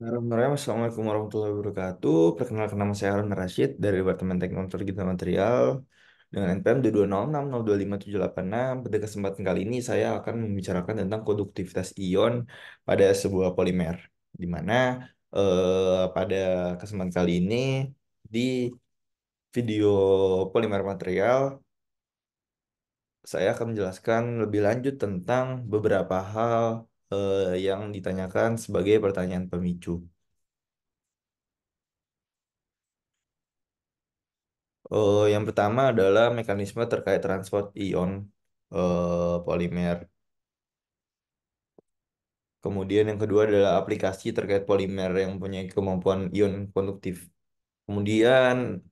Bismillahirrahmanirrahim. Assalamualaikum warahmatullahi wabarakatuh. Perkenalkan, nama saya Harun Rashid dari Departemen Teknologi dan Material dengan NPM 220606578. Pada kesempatan kali ini saya akan membicarakan tentang konduktivitas ion pada sebuah polimer, di mana pada kesempatan kali ini di video polimer material saya akan menjelaskan lebih lanjut tentang beberapa hal yang ditanyakan sebagai pertanyaan pemicu. Yang pertama adalah mekanisme terkait transport ion polimer. Kemudian yang kedua adalah aplikasi terkait polimer yang mempunyai kemampuan ion konduktif. Kemudian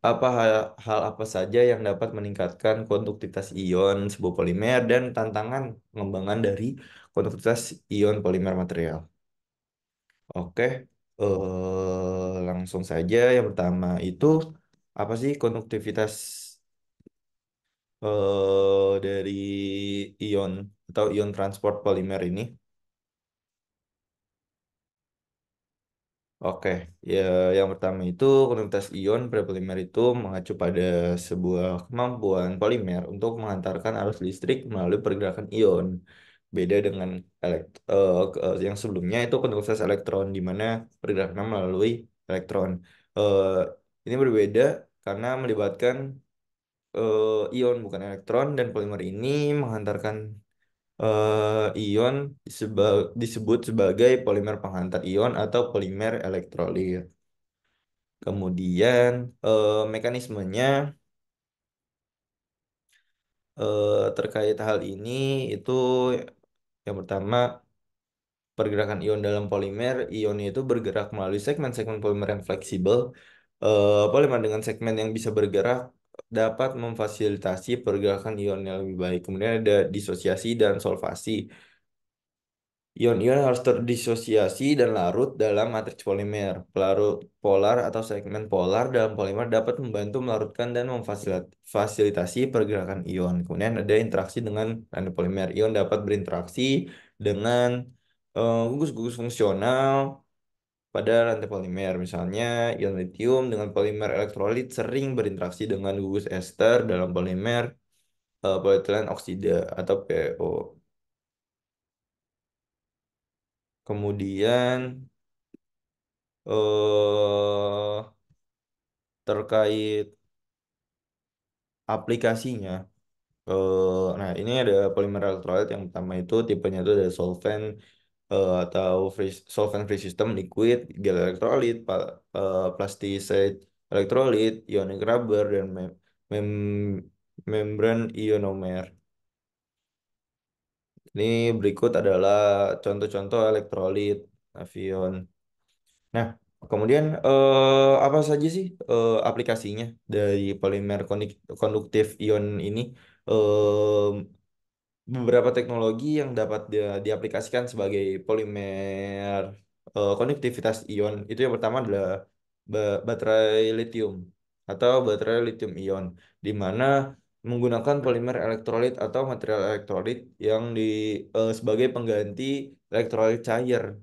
hal apa saja yang dapat meningkatkan konduktivitas ion sebuah polimer dan tantangan pengembangan dari konduktivitas ion polimer material. Oke, langsung saja. Yang pertama itu apa sih konduktivitas dari ion atau ion transport polimer ini. Oke, ya yang pertama itu konduktvitas ion pada polimer itu mengacu pada sebuah kemampuan polimer untuk mengantarkan arus listrik melalui pergerakan ion. Beda dengan yang sebelumnya itu konduktivitas elektron di mana pergerakan melalui elektron. Eh, ini berbeda karena melibatkan ion bukan elektron dan polimer ini menghantarkan ion disebut sebagai polimer penghantar ion atau polimer elektrolit. Kemudian mekanismenya terkait hal ini itu yang pertama pergerakan ion dalam polimer, ion itu bergerak melalui segmen-segmen polimer yang fleksibel. Polimer dengan segmen yang bisa bergerak dapat memfasilitasi pergerakan ion yang lebih baik. Kemudian ada disosiasi dan solvasi. Ion-ion harus terdisosiasi dan larut dalam matriks polimer. Pelarut polar atau segmen polar dalam polimer dapat membantu melarutkan dan memfasilitasi pergerakan ion. Kemudian ada interaksi dengan rantai polimer. Ion dapat berinteraksi dengan gugus-gugus fungsional pada rantai polimer. Misalnya, ion litium dengan polimer elektrolit sering berinteraksi dengan gugus ester dalam polimer polietilen oksida atau PO. Kemudian terkait aplikasinya. Nah, ini ada polimer elektrolit yang pertama itu tipenya itu ada solvent atau solvent free system, liquid, gel elektrolit, plasticide elektrolit, ionic rubber, dan membran ionomer. Ini berikut adalah contoh-contoh elektrolit Nafion. Nah, kemudian apa saja sih aplikasinya dari polimer konduktif ion ini? Beberapa teknologi yang dapat diaplikasikan sebagai polimer konduktivitas ion itu yang pertama adalah baterai lithium atau baterai lithium ion, di mana menggunakan polimer elektrolit atau material elektrolit yang sebagai pengganti elektrolit cair.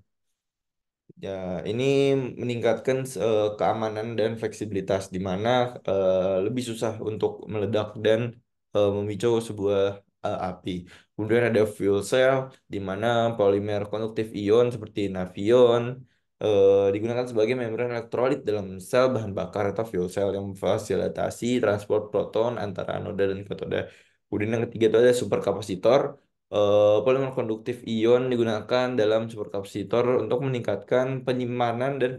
Ya, ini meningkatkan keamanan dan fleksibilitas di mana lebih susah untuk meledak dan memicu sebuah api. Kemudian ada fuel cell di mana polimer konduktif ion seperti Nafion digunakan sebagai membran elektrolit dalam sel bahan bakar atau fuel cell yang memfasilitasi transport proton antara anoda dan katoda. Kemudian yang ketiga itu ada superkapasitor. Polimer konduktif ion digunakan dalam superkapasitor untuk meningkatkan penyimpanan dan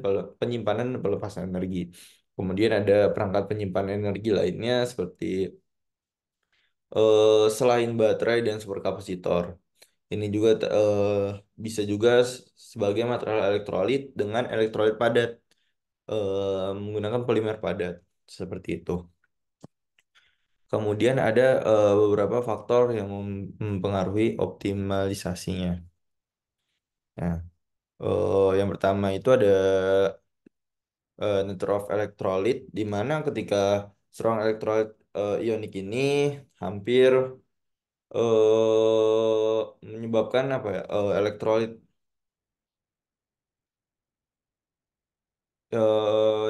pelepasan energi. Kemudian ada perangkat penyimpanan energi lainnya seperti selain baterai dan superkapasitor. Ini juga bisa juga sebagai material elektrolit dengan elektrolit padat menggunakan polimer padat seperti itu. Kemudian ada beberapa faktor yang mempengaruhi optimalisasinya. Nah, yang pertama itu ada nature of electrolyte, di mana ketika seorang elektrolit ionik ini hampir menyebabkan apa ya elektrolit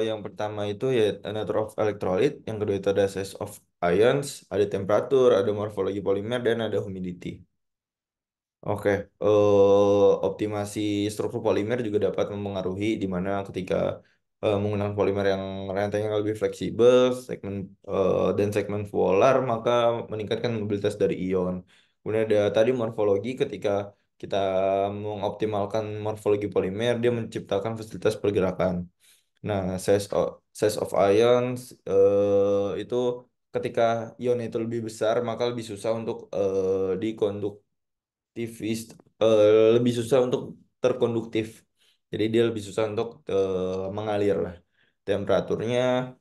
Yang pertama itu ya nature of electrolyte, yang kedua itu ada size of ions, ada temperatur, ada morfologi polimer, dan ada humidity. Oke, optimasi struktur polimer juga dapat mempengaruhi di mana ketika menggunakan polimer yang rantainya lebih fleksibel, dan segmen polar, maka meningkatkan mobilitas dari ion. Kemudian ada tadi morfologi, ketika kita mengoptimalkan morfologi polimer, dia menciptakan fasilitas pergerakan. Nah, size of ions itu ketika ion itu lebih besar, maka lebih susah untuk dikonduktivis, lebih susah untuk terkonduktif. Jadi dia lebih susah untuk mengalir lah. Temperaturnya,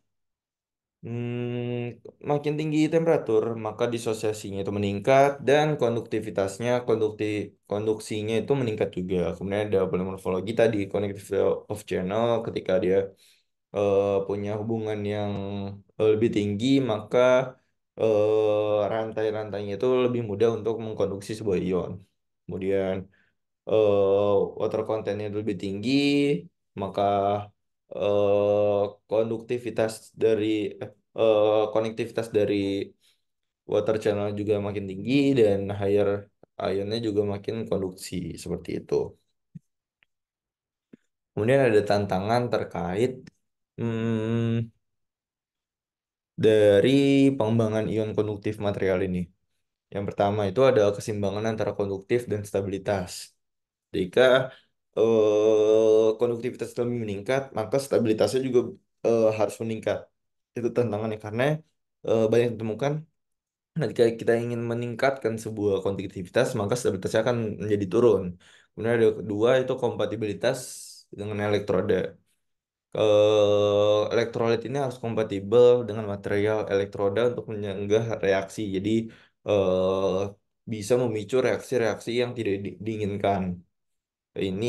makin tinggi temperatur, maka disosiasinya itu meningkat dan konduksinya itu meningkat juga. Kemudian ada polimorfologi tadi, connectivity of channel, ketika dia punya hubungan yang lebih tinggi, maka rantai-rantainya itu lebih mudah untuk mengkonduksi sebuah ion. Kemudian water contentnya lebih tinggi, maka eh, konduktivitas dari konektivitas dari water channel juga makin tinggi dan higher ionnya juga makin konduksi seperti itu. Kemudian ada tantangan terkait hmm, dari pengembangan ion konduktif material ini. Yang pertama itu ada keseimbangan antara konduktif dan stabilitas. Jika konduktivitas lebih meningkat, maka stabilitasnya juga harus meningkat. Itu tantangannya karena banyak ditemukan ketika kita ingin meningkatkan sebuah konduktivitas, maka stabilitasnya akan menjadi turun. Kemudian ada kedua itu kompatibilitas dengan elektroda. Elektrolit ini harus kompatibel dengan material elektroda untuk menyegah reaksi. Jadi eh, bisa memicu reaksi-reaksi yang tidak diinginkan. Ini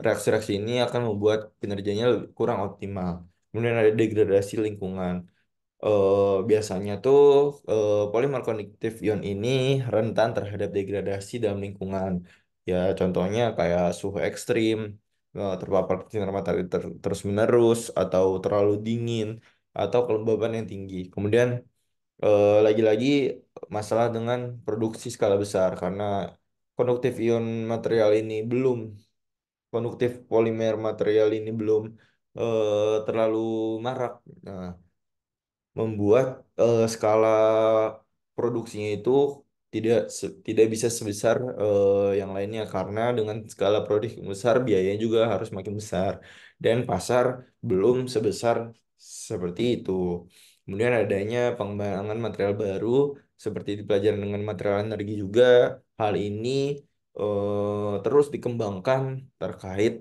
reaksi-reaksi ini akan membuat kinerjanya kurang optimal. Kemudian ada degradasi lingkungan. Biasanya tuh polimer konduktif ion ini rentan terhadap degradasi dalam lingkungan. Ya contohnya kayak suhu ekstrim, terpapar sinar matahari terus-menerus, atau terlalu dingin, atau kelembaban yang tinggi. Kemudian lagi-lagi masalah dengan produksi skala besar karena konduktif ion material ini belum konduktif polimer material ini belum terlalu marak. Nah, membuat skala produksinya itu tidak bisa sebesar yang lainnya karena dengan skala produksi besar biayanya juga harus makin besar dan pasar belum sebesar seperti itu. Kemudian adanya pengembangan material baru seperti di pelajaran dengan material energi juga, hal ini terus dikembangkan terkait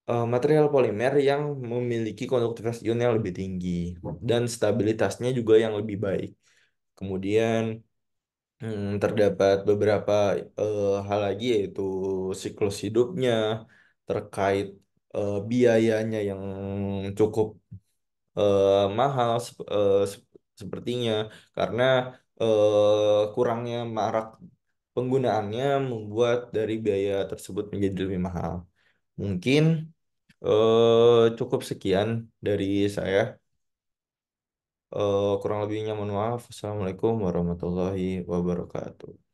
material polimer yang memiliki konduktivitas ion yang lebih tinggi dan stabilitasnya juga yang lebih baik. Kemudian terdapat beberapa hal lagi yaitu siklus hidupnya terkait biayanya yang cukup mahal sepertinya karena kurangnya marak penggunaannya membuat dari biaya tersebut menjadi lebih mahal. Mungkin cukup sekian dari saya. Kurang lebihnya mohon maaf. Assalamualaikum warahmatullahi wabarakatuh.